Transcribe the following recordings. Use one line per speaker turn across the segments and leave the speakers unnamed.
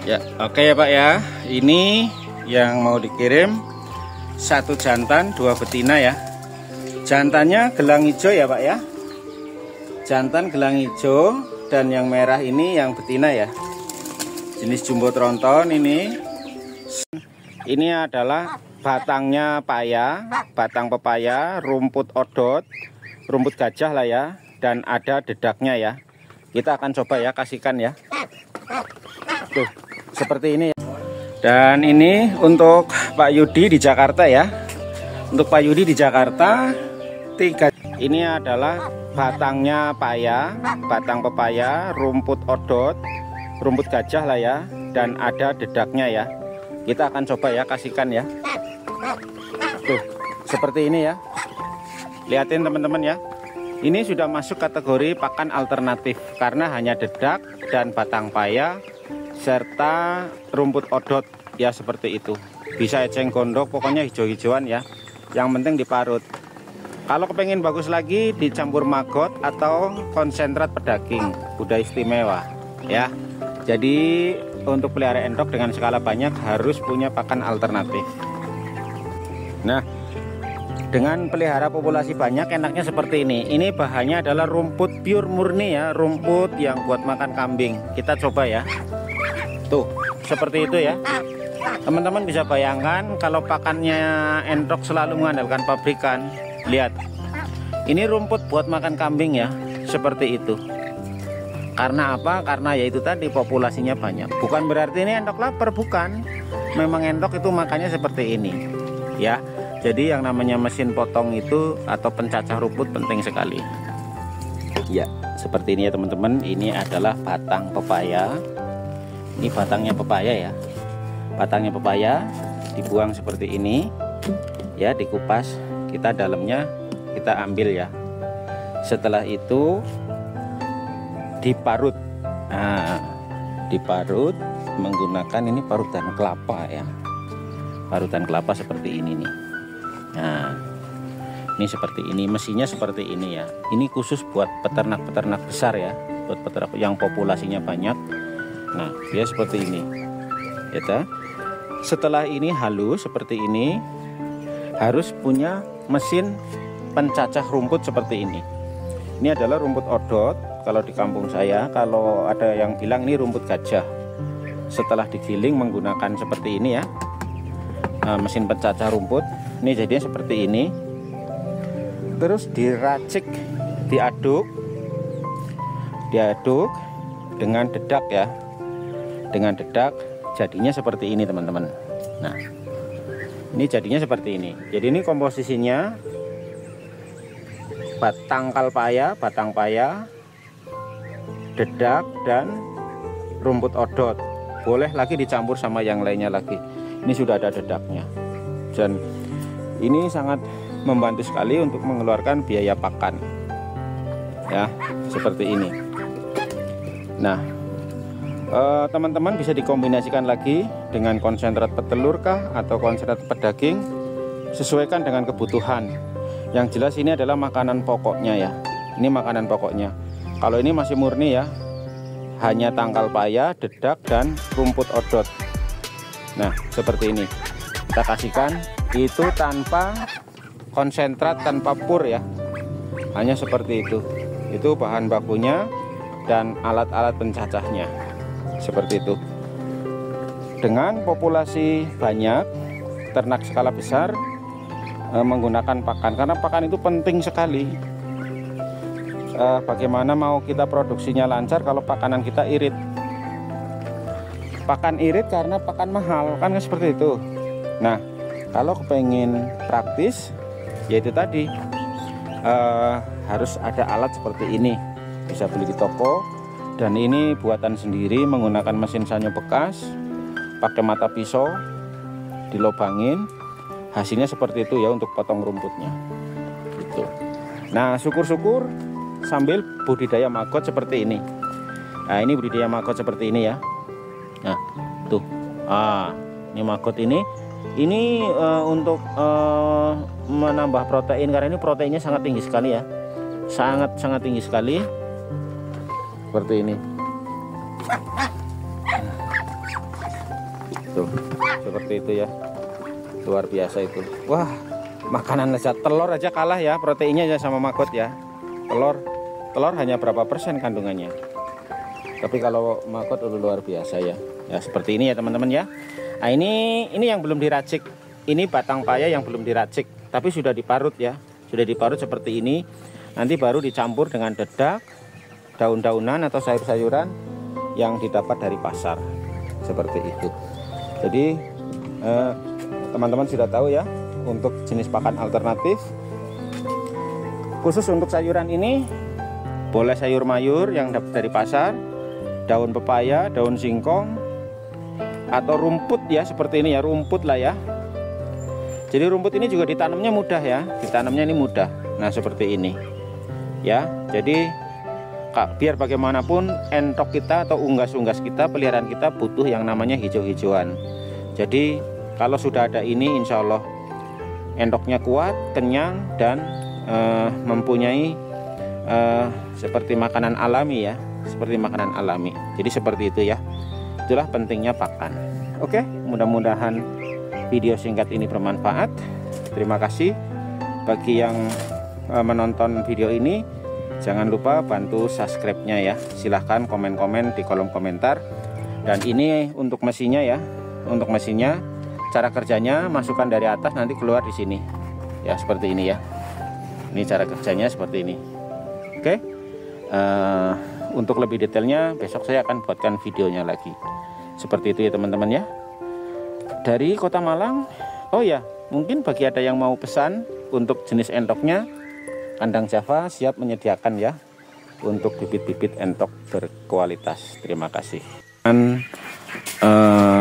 Ya, oke ya Pak ya. Ini yang mau dikirim satu jantan, dua betina ya. Jantannya gelang hijau ya Pak ya. Jantan gelang hijau dan yang merah ini yang betina ya. Jenis jumbo tronton ini. Ini adalah batangnya paya, batang pepaya, rumput odot, rumput gajah lah ya, dan ada dedaknya ya. Kita akan coba ya kasihkan ya. Tuh, seperti ini ya. Dan ini untuk Pak Yudi di Jakarta ya. Untuk Pak Yudi di Jakarta 3. Ini adalah batangnya paya, batang pepaya, rumput odot, rumput gajah lah ya, dan ada dedaknya ya. Kita akan coba ya kasihkan ya. Tuh, seperti ini ya. Lihatin teman-teman ya. Ini sudah masuk kategori pakan alternatif karena hanya dedak dan batang paya serta rumput odot ya, seperti itu. Bisa eceng gondok, pokoknya hijau-hijauan ya. Yang penting diparut. Kalau kepengen bagus lagi dicampur maggot atau konsentrat pedaging, udah istimewa ya. Jadi untuk pelihara endok dengan skala banyak harus punya pakan alternatif. Nah, dengan pelihara populasi banyak enaknya seperti ini. Ini bahannya adalah rumput pure murni ya, rumput yang buat makan kambing. Kita coba ya. Tuh, seperti itu ya. Teman-teman bisa bayangkan kalau pakannya endok selalu mengandalkan pabrikan. Lihat. Ini rumput buat makan kambing ya, seperti itu. Karena apa? Karena yaitu tadi populasinya banyak. Bukan berarti ini endok lapar, bukan. Memang endok itu makannya seperti ini. Ya. Jadi yang namanya mesin potong itu atau pencacah rumput penting sekali. Ya, seperti ini ya teman-teman. Ini adalah batang pepaya. Ini batangnya pepaya ya. Batangnya pepaya dibuang seperti ini. Ya, dikupas. Kita dalamnya kita ambil ya. Setelah itu diparut. Nah, diparut menggunakan ini parutan kelapa ya. Parutan kelapa seperti ini nih. Nah, ini seperti ini, mesinnya seperti ini ya. Ini khusus buat peternak-peternak besar ya, buat peternak yang populasinya banyak. Nah, dia seperti ini. Ya, setelah ini halus seperti ini, harus punya mesin pencacah rumput seperti ini. Ini adalah rumput odot. Kalau di kampung saya, kalau ada yang bilang ini rumput gajah. Setelah digiling menggunakan seperti ini ya, mesin pencacah rumput. Ini jadinya seperti ini. Terus diracik, diaduk dengan dedak ya. Dengan dedak jadinya seperti ini teman-teman. Nah, ini jadinya seperti ini. Jadi ini komposisinya batang paya, dedak dan rumput odot. Boleh lagi dicampur sama yang lainnya lagi. Ini sudah ada dedaknya. Dan ini sangat membantu sekali untuk mengeluarkan biaya pakan. Ya, seperti ini. Nah, teman-teman bisa dikombinasikan lagi dengan konsentrat petelur kah atau konsentrat pedaging, sesuaikan dengan kebutuhan. Yang jelas ini adalah makanan pokoknya ya. Ini makanan pokoknya. Kalau ini masih murni ya, hanya tangkal paya, dedak dan rumput odot. Nah, seperti ini. Kita kasihkan itu tanpa konsentrat, tanpa pur ya. Hanya seperti itu. Itu bahan bakunya dan alat-alat pencacahnya. Seperti itu. Dengan populasi banyak, ternak skala besar menggunakan pakan, karena pakan itu penting sekali. Bagaimana mau kita produksinya lancar kalau pakanan kita irit? Pakan irit karena pakan mahal, kan seperti itu. Nah, kalau kepengen praktis, yaitu tadi harus ada alat seperti ini. Bisa beli di toko. Dan ini buatan sendiri menggunakan mesin sanyo bekas, pakai mata pisau, dilobangin. Hasilnya seperti itu ya untuk potong rumputnya. Gitu. Nah, syukur-syukur sambil budidaya maggot seperti ini. Nah, ini budidaya maggot seperti ini ya. Nah, tuh. Ini maggot ini. Ini untuk menambah protein, karena ini proteinnya sangat tinggi sekali ya. Sangat tinggi sekali. Seperti ini. Tuh, seperti itu ya. Luar biasa itu. Wah, makanan lezat. Telur aja kalah ya proteinnya ya sama maggot ya. Telur hanya berapa persen kandungannya. Tapi kalau maggot udah luar biasa ya. Ya seperti ini ya teman-teman ya. Nah, ini yang belum diracik. Ini batang paya yang belum diracik, tapi sudah diparut ya. Sudah diparut seperti ini. Nanti baru dicampur dengan dedak, daun-daunan atau sayur-sayuran yang didapat dari pasar. Seperti itu. Jadi teman-teman sudah tahu ya, untuk jenis pakan alternatif khusus untuk sayuran ini, boleh sayur mayur yang dapat dari pasar, daun pepaya, daun singkong, atau rumput ya, seperti ini ya, rumput lah ya. Jadi rumput ini juga ditanamnya mudah ya, ditanamnya ini mudah. Nah seperti ini ya. Jadi biar bagaimanapun entok kita atau unggas-unggas kita, peliharaan kita butuh yang namanya hijau-hijauan. Jadi kalau sudah ada ini, insya Allah endoknya kuat, kenyang, dan mempunyai seperti makanan alami ya, seperti makanan alami. Jadi seperti itu ya. Itulah pentingnya pakan. Oke, mudah-mudahan video singkat ini bermanfaat. Terima kasih bagi yang menonton video ini. Jangan lupa bantu subscribe-nya ya. Silahkan komen-komen di kolom komentar. Dan ini untuk mesinnya ya. Untuk mesinnya, cara kerjanya masukkan dari atas, nanti keluar di sini. Ya seperti ini ya. Ini cara kerjanya seperti ini. Oke. Untuk lebih detailnya besok saya akan buatkan videonya lagi. Seperti itu ya teman-teman ya. Dari Kota Malang. Oh ya, mungkin bagi ada yang mau pesan untuk jenis entoknya, Kandang Java siap menyediakan ya untuk bibit-bibit entok berkualitas. Terima kasih. Dan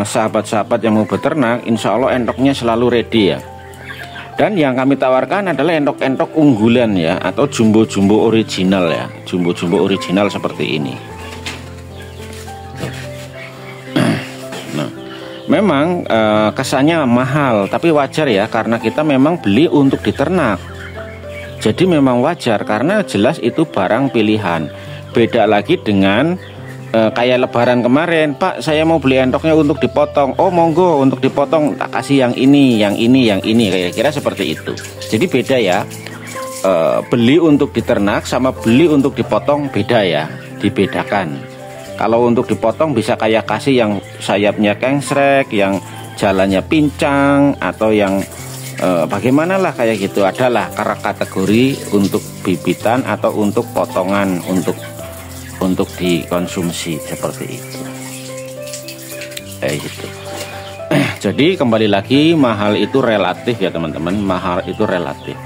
sahabat-sahabat yang mau beternak, insya Allah entoknya selalu ready ya. Dan yang kami tawarkan adalah entok-entok unggulan ya, atau jumbo-jumbo original ya, jumbo-jumbo original seperti ini. Nah, memang kesannya mahal, tapi wajar ya, karena kita memang beli untuk diternak. Jadi memang wajar, karena jelas itu barang pilihan. Beda lagi dengan kayak lebaran kemarin, Pak saya mau beli entoknya untuk dipotong. Oh monggo, untuk dipotong tak kasih yang ini, yang ini, yang ini. Kira-kira seperti itu. Jadi beda ya, beli untuk diternak sama beli untuk dipotong beda ya, dibedakan. Kalau untuk dipotong bisa kayak kasih yang sayapnya kengsrek, yang jalannya pincang, atau yang bagaimana lah kayak gitu. Adalah kategori untuk bibitan atau untuk potongan untuk dikonsumsi seperti itu. Kayak gitu. Jadi kembali lagi, mahal itu relatif ya teman-teman. Mahal itu relatif.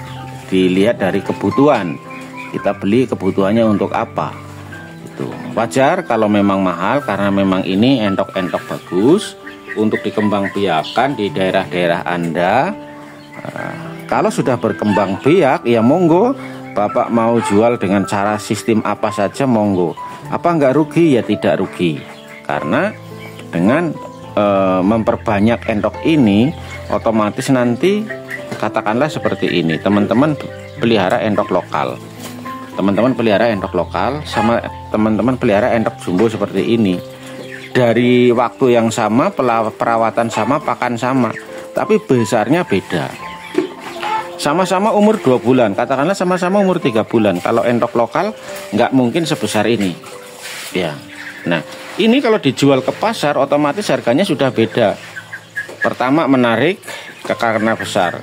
Dilihat dari kebutuhan. Kita beli kebutuhannya untuk apa? Itu wajar kalau memang mahal, karena memang ini entok-entok bagus untuk dikembangbiakan di daerah-daerah Anda. Kalau sudah berkembang biak ya monggo, Bapak mau jual dengan cara sistem apa saja monggo. Apa enggak rugi? Ya tidak rugi. Karena dengan memperbanyak entok ini, otomatis nanti katakanlah seperti ini, teman-teman pelihara entok lokal. Teman-teman pelihara entok lokal sama teman-teman pelihara entok jumbo seperti ini. Dari waktu yang sama, perawatan sama, pakan sama, tapi besarnya beda. Sama-sama umur 2 bulan, katakanlah sama-sama umur 3 bulan. Kalau entok lokal nggak mungkin sebesar ini ya. Nah ini kalau dijual ke pasar otomatis harganya sudah beda. Pertama menarik karena besar.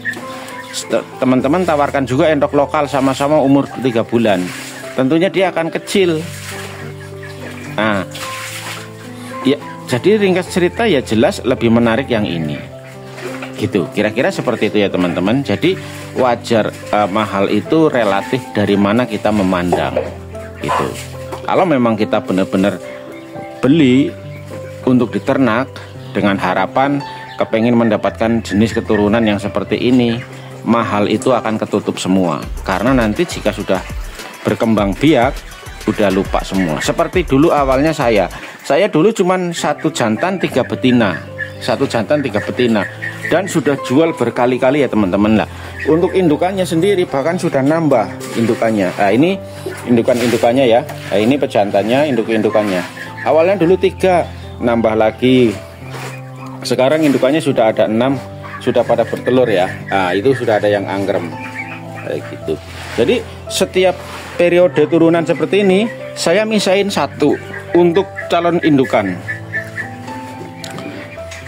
Teman-teman tawarkan juga entok lokal sama-sama umur 3 bulan, tentunya dia akan kecil. Nah ya, jadi ringkas cerita ya jelas lebih menarik yang ini gitu, kira-kira seperti itu ya teman-teman. Jadi wajar, mahal itu relatif dari mana kita memandang gitu. Kalau memang kita benar-benar beli untuk diternak dengan harapan kepengen mendapatkan jenis keturunan yang seperti ini, mahal itu akan ketutup semua. Karena nanti jika sudah berkembang biak udah lupa semua. Seperti dulu awalnya saya dulu cuman 1 jantan 3 betina, 1 jantan 3 betina, dan sudah jual berkali-kali ya teman-teman lah. Untuk indukannya sendiri bahkan sudah nambah indukannya. Nah ini indukannya ya. Nah ini pejantannya, induk-indukannya. Awalnya dulu 3, nambah lagi Sekarang indukannya sudah ada 6, sudah pada bertelur ya. Nah, itu sudah ada yang anggrem kayak gitu. Jadi setiap periode turunan seperti ini saya misahin 1 untuk calon indukan,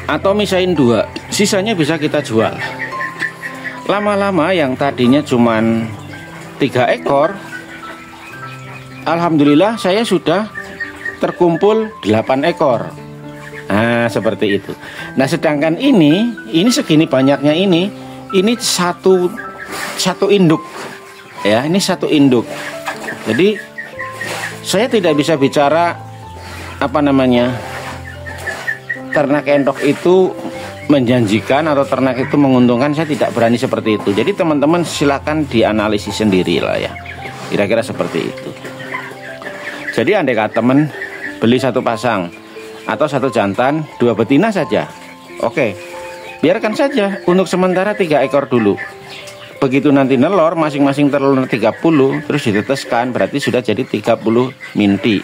atau misahin 2, sisanya bisa kita jual. Lama-lama yang tadinya cuman 3 ekor, alhamdulillah saya sudah terkumpul 8 ekor. Nah, seperti itu. Nah, sedangkan ini segini banyaknya ini satu induk. Ya, ini 1 induk. Jadi saya tidak bisa bicara apa namanya, ternak entok itu menjanjikan atau ternak itu menguntungkan. Saya tidak berani seperti itu. Jadi teman-teman silakan dianalisis sendiri lah ya. Kira-kira seperti itu. Jadi andai kata teman beli 1 pasang atau 1 jantan 2 betina saja, oke, biarkan saja untuk sementara 3 ekor dulu. Begitu nanti nelor, masing-masing telur 30, terus diteteskan, berarti sudah jadi 30 minti.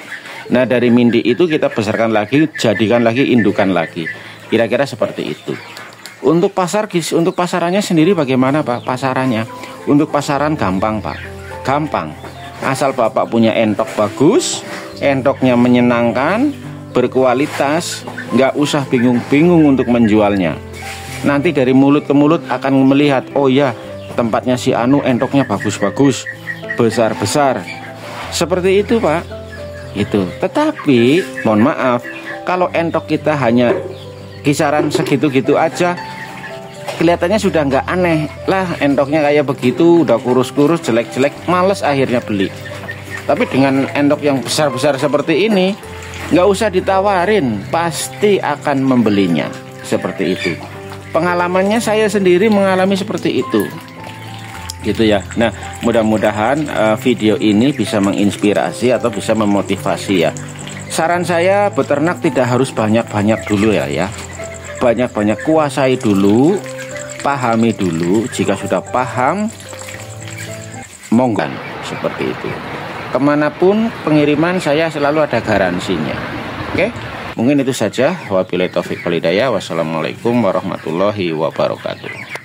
Nah, dari minti itu kita besarkan lagi, jadikan lagi indukan lagi. Kira-kira seperti itu. Untuk pasarannya sendiri bagaimana Pak? Pasarannya untuk pasaran gampang Pak, gampang. Asal Bapak punya entok bagus, entoknya menyenangkan, berkualitas, nggak usah bingung-bingung untuk menjualnya. Nanti dari mulut ke mulut akan melihat, oh ya, tempatnya si Anu entoknya bagus-bagus, besar-besar. Seperti itu Pak. Itu. Tetapi mohon maaf, kalau entok kita hanya kisaran segitu-gitu aja, kelihatannya sudah nggak aneh lah. Entoknya kayak begitu, udah kurus-kurus, jelek-jelek, males akhirnya beli. Tapi dengan entok yang besar-besar seperti ini, nggak usah ditawarin, pasti akan membelinya. Seperti itu. Pengalamannya saya sendiri mengalami seperti itu. Gitu ya. Nah, mudah-mudahan video ini bisa menginspirasi atau bisa memotivasi ya. Saran saya, beternak tidak harus banyak-banyak dulu ya. Banyak-banyak kuasai dulu, pahami dulu. Jika sudah paham, monggo, seperti itu. Kemanapun pengiriman saya selalu ada garansinya. Oke, mungkin itu saja. Wabillahi taufiq wal hidayah. Wassalamualaikum warahmatullahi wabarakatuh.